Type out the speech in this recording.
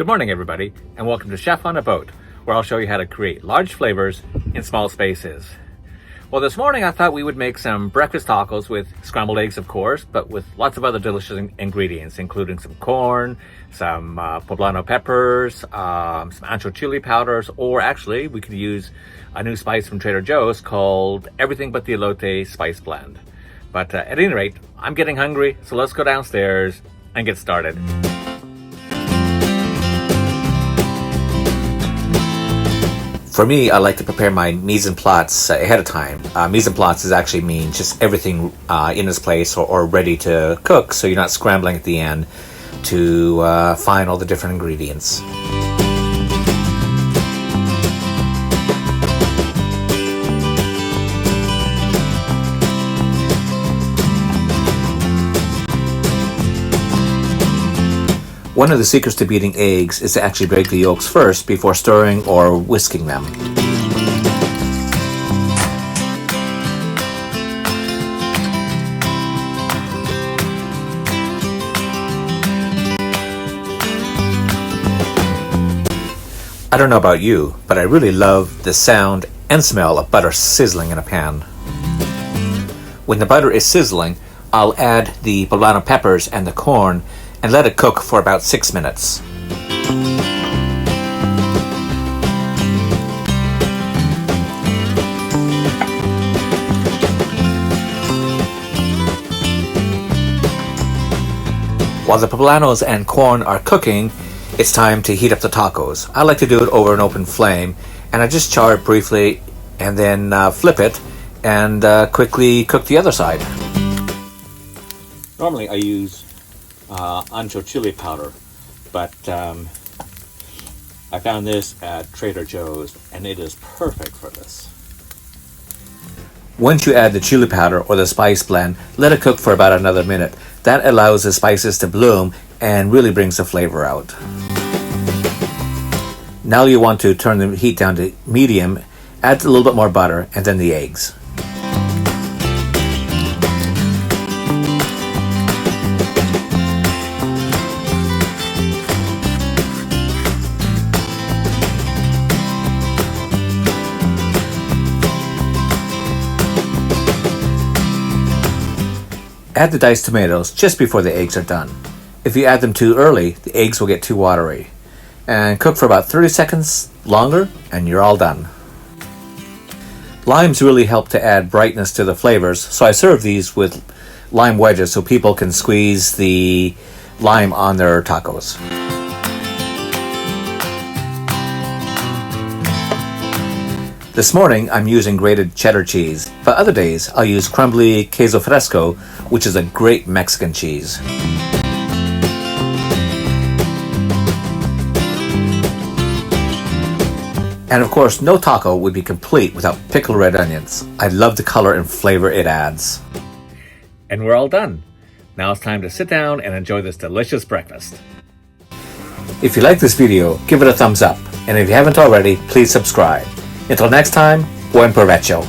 Good morning, everybody, and welcome to Chef on a Boat, where I'll show you how to create large flavors in small spaces. Well, this morning I thought we would make some breakfast tacos with scrambled eggs, of course, but with lots of other delicious ingredients, including some corn, some poblano peppers, some ancho chili powders, or actually we could use a new spice from Trader Joe's called Everything But the Elote Spice Blend. But at any rate, I'm getting hungry, so let's go downstairs and get started. For me, I like to prepare my mise en place ahead of time. Mise en place is actually mean just everything in its place or ready to cook, so you're not scrambling at the end to find all the different ingredients. One of the secrets to beating eggs is to actually break the yolks first before stirring or whisking them. I don't know about you, but I really love the sound and smell of butter sizzling in a pan. When the butter is sizzling, I'll add the poblano peppers and the corn and let it cook for about 6 minutes. While the poblanos and corn are cooking, it's time to heat up the tacos. I like to do it over an open flame, and I just char it briefly and then flip it and quickly cook the other side. Normally I use ancho chili powder, but I found this at Trader Joe's and it is perfect for this. Once you add the chili powder or the spice blend, let it cook for about another minute. That allows the spices to bloom and really brings the flavor out. Now you want to turn the heat down to medium, add a little bit more butter, and then the eggs. Add the diced tomatoes just before the eggs are done. If you add them too early, the eggs will get too watery. And cook for about 30 seconds longer and you're all done. Limes really help to add brightness to the flavors, so I serve these with lime wedges so people can squeeze the lime on their tacos. This morning I'm using grated cheddar cheese, but other days I'll use crumbly queso fresco, which is a great Mexican cheese. And of course, no taco would be complete without pickled red onions. I love the color and flavor it adds. And we're all done. Now it's time to sit down and enjoy this delicious breakfast. If you like this video, give it a thumbs up. And if you haven't already, please subscribe. Until next time, buen provecho.